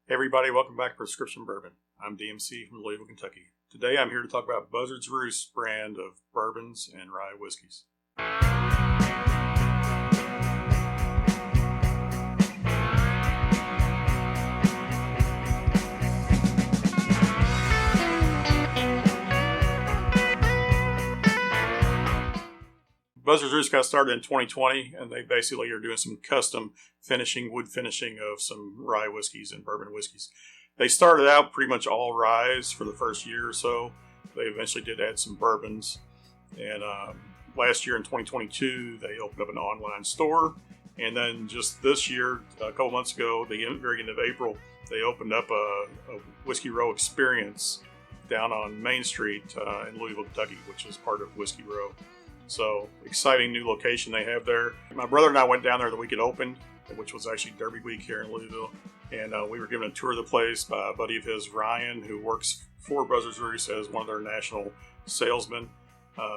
Hey everybody, welcome back to Prescription Bourbon. I'm DMC from Louisville, Kentucky. Today I'm here to talk about Buzzard's Roost brand of bourbons and rye whiskeys. Buzzard's Roost got started in 2020, and they basically are doing some custom finishing, wood finishing of some rye whiskeys and bourbon whiskeys. They started out pretty much all ryes for the first year or so. They eventually did add some bourbons. And last year in 2022, they opened up an online store. And then just this year, a couple months ago, the very end of April, they opened up a Whiskey Row experience down on Main Street in Louisville, Kentucky, which is part of Whiskey Row. So, exciting new location they have there. My brother and I went down there the week it opened, which was actually Derby Week here in Louisville. And we were given a tour of the place by a buddy of his, Ryan, who works for Buzzard's Roost as one of their national salesmen.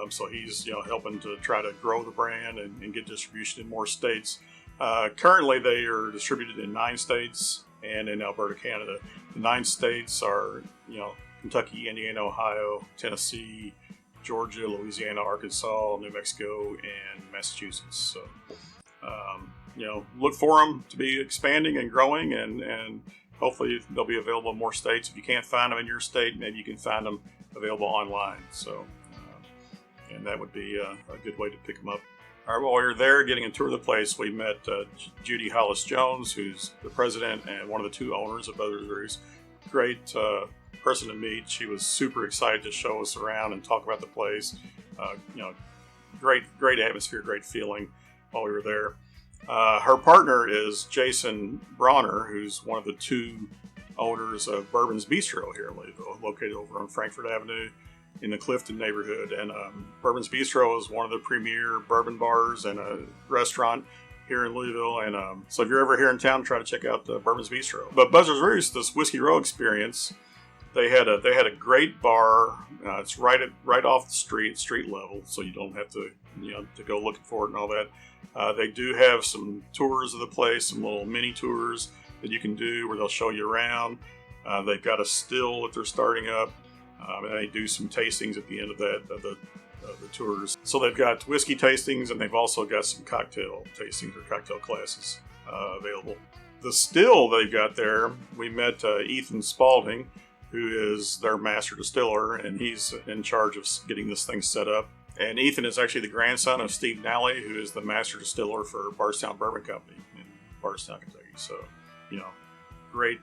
So he's helping to try to grow the brand and get distribution in more states. Currently, they are distributed in 9 states and in Alberta, Canada. The 9 states are, Kentucky, Indiana, Ohio, Tennessee, Georgia, Louisiana, Arkansas, New Mexico, and Massachusetts. So, look for them to be expanding and growing, and hopefully they'll be available in more states. If you can't find them in your state, maybe you can find them available online. So, and that would be a good way to pick them up. All right, while we were there getting a tour of the place, we met Judy Hollis-Jones, who's the president and one of the 2 owners of Buzzard's Roost. Great person to meet. She was super excited to show us around and talk about the place. Great atmosphere, great feeling while we were there. Her partner is Jason Bronner, who's one of the 2 owners of Bourbon's Bistro here in Louisville, located over on Frankfort Avenue in the Clifton neighborhood. And Bourbon's Bistro is one of the premier bourbon bars and a restaurant here in Louisville. And so if you're ever here in town, try to check out Bourbon's Bistro. But Buzzard's Roost, this Whiskey Row experience, they had a great bar. It's right off the street level, so you don't have to to go looking for it and all that. They do have some tours of the place, some little mini tours that you can do where they'll show you around. They've got a still that they're starting up, and they do some tastings at the end of the tours. So they've got whiskey tastings, and they've also got some cocktail tastings or cocktail classes available. The still they've got there, we met Ethan Spalding, who is their master distiller, and he's in charge of getting this thing set up. And Ethan is actually the grandson of Steve Nally, who is the master distiller for Bardstown Bourbon Company in Bardstown, Kentucky. So, great,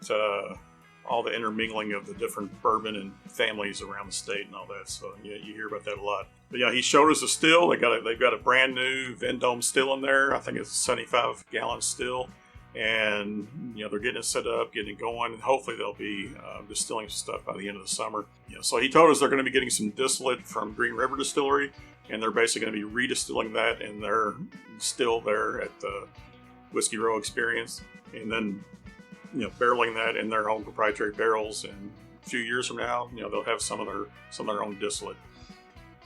all the intermingling of the different bourbon and families around the state and all that. So, you hear about that a lot. But he showed us a still. They've got a brand new Vendome still in there. I think it's a 75-gallon still. And they're getting it set up, getting it going, and hopefully they'll be distilling some stuff by the end of the summer. So he told us they're going to be getting some distillate from Green River Distillery, and they're basically going to be redistilling that in their still there at the Whiskey Row experience, and then barreling that in their own proprietary barrels. And a few years from now, they'll have some of their own distillate.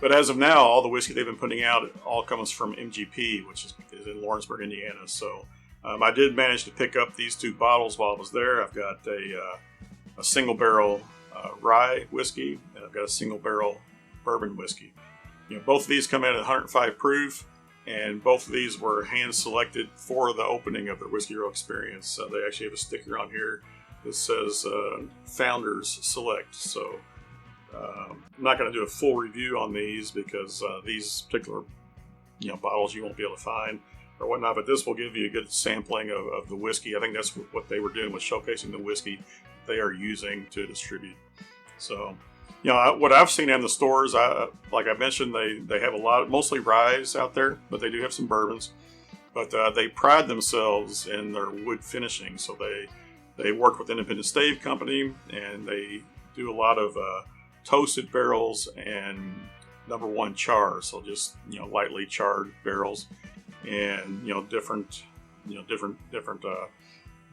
But as of now, all the whiskey they've been putting out all comes from MGP, which is in Lawrenceburg, Indiana. So. I did manage to pick up these 2 bottles while I was there. I've got a single barrel rye whiskey, and I've got a single barrel bourbon whiskey. Both of these come in at 105 proof, and both of these were hand selected for the opening of the Whiskey Row experience. They actually have a sticker on here that says Founders Select. So I'm not going to do a full review on these because these particular bottles you won't be able to find or whatnot, but this will give you a good sampling of the whiskey. I think that's what they were doing, was showcasing the whiskey they are using to distribute. So, what I've seen in the stores, like I mentioned, they have a lot, mostly ryes out there, but they do have some bourbons. But they pride themselves in their wood finishing, so they work with Independent Stave Company, and they do a lot of toasted barrels and number 1 char, so just lightly charred barrels. And different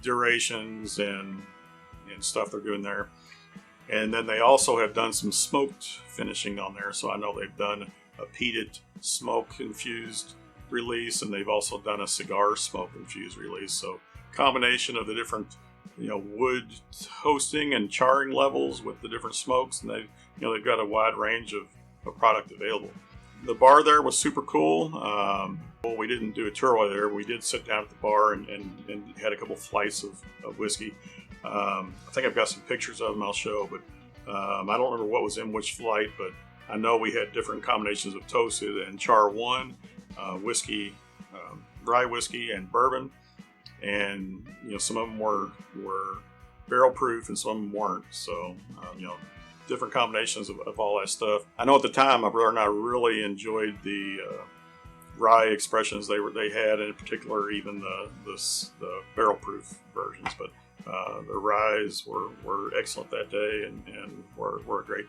durations and stuff they're doing there. And then they also have done some smoked finishing on there. So I know they've done a peated smoke infused release, and they've also done a cigar smoke infused release. So combination of the different wood toasting and charring levels with the different smokes, and they've got a wide range of product available. The bar there was super cool. We didn't do a tour while there. We did sit down at the bar and had a couple flights of whiskey. I think I've got some pictures of them I'll show, but I don't remember what was in which flight, but I know we had different combinations of toasted and char one, whiskey, rye whiskey, and bourbon. And some of them were barrel proof and some of them weren't. So different combinations of all that stuff. I know at the time my brother and I really enjoyed the rye expressions they had, and in particular even the barrel proof versions. But the ryes were excellent that day and were a great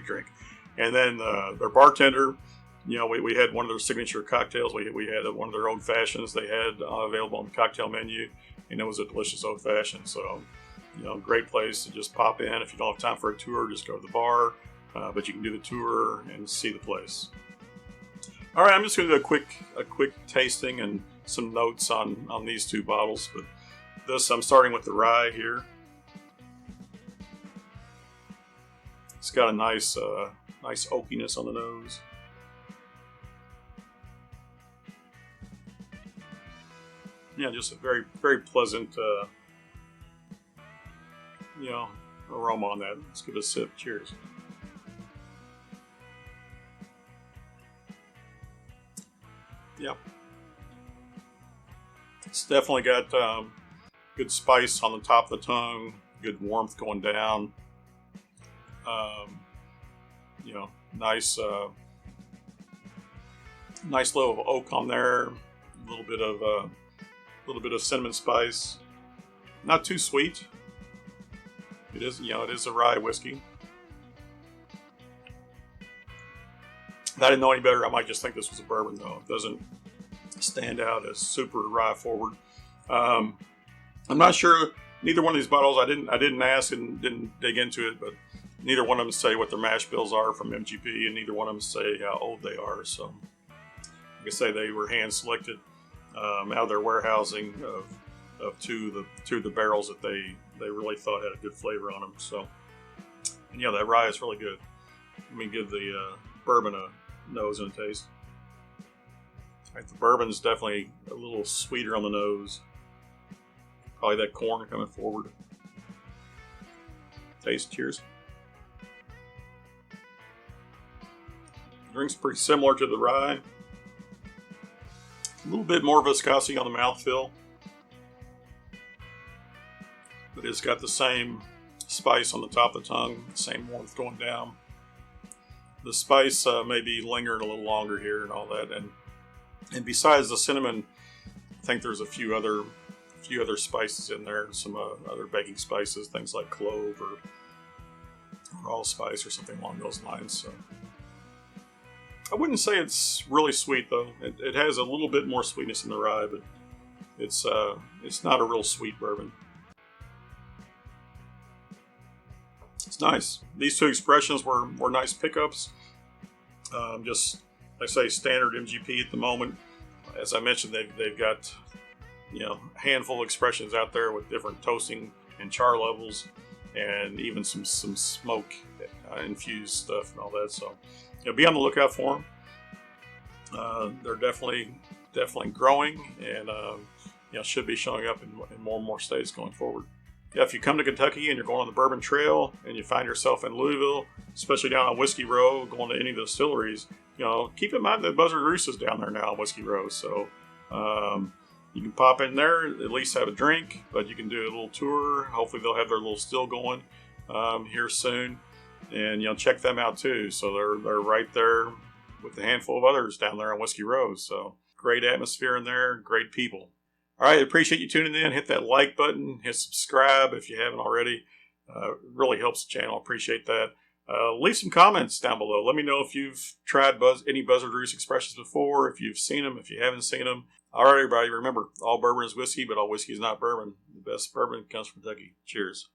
drink. And then their bartender, we had one of their signature cocktails. We had one of their old fashions they had available on the cocktail menu, and it was a delicious old fashioned. So, great place to just pop in. If you don't have time for a tour, just go to the bar, but you can do the tour and see the place. All right, I'm just going to do a quick tasting and some notes on these two bottles. But I'm starting with the rye here. It's got a nice oakiness on the nose. Yeah, just a very, very pleasant, aroma on that. Let's give it a sip. Cheers. Yeah. It's definitely got good spice on the top of the tongue, good warmth going down. Nice level of oak on there. A little bit of cinnamon spice. Not too sweet. It is a rye whiskey. If I didn't know any better, I might just think this was a bourbon, though. It doesn't stand out as super rye forward. I'm not sure. Neither one of these bottles, I didn't ask and didn't dig into it, but neither one of them say what their mash bills are from MGP, and neither one of them say how old they are. So, like I say, they were hand selected out of their warehousing of two of the barrels that they really thought had a good flavor on them. So, and that rye is really good. Let me give the bourbon a nose and a taste. All right, the bourbon is definitely a little sweeter on the nose. Probably that corn coming forward. Taste. Cheers. Drink's pretty similar to the rye. A little bit more viscosity on the mouthfeel, but it's got the same spice on the top of the tongue, the same warmth going down. The spice maybe lingered a little longer here and all that, and besides the cinnamon, I think there's a few other spices in there, some other baking spices, things like clove or allspice or something along those lines. So I wouldn't say it's really sweet, though. It has a little bit more sweetness in the rye, but it's not a real sweet bourbon. It's nice. These two expressions were nice pickups. Just, like I say, standard MGP at the moment. As I mentioned, they've got a handful of expressions out there with different toasting and char levels, and even some smoke infused stuff and all that. So be on the lookout for them. They're definitely growing, and should be showing up in more and more states going forward. Yeah, if you come to Kentucky and you're going on the Bourbon Trail and you find yourself in Louisville, especially down on Whiskey Row, going to any of the distilleries, keep in mind that Buzzard Roost is down there now on Whiskey Row. So you can pop in there, at least have a drink, but you can do a little tour. Hopefully they'll have their little still going here soon, and check them out too. So they're right there with a handful of others down there on Whiskey Row. So great atmosphere in there, great people. All right, appreciate you tuning in. Hit that like button, hit subscribe if you haven't already. It really helps the channel. Appreciate that. Leave some comments down below. Let me know if you've tried any Buzzard Roost expressions before, if you've seen them, if you haven't seen them. All right, everybody, remember, all bourbon is whiskey, but all whiskey is not bourbon. The best bourbon comes from Kentucky. Cheers.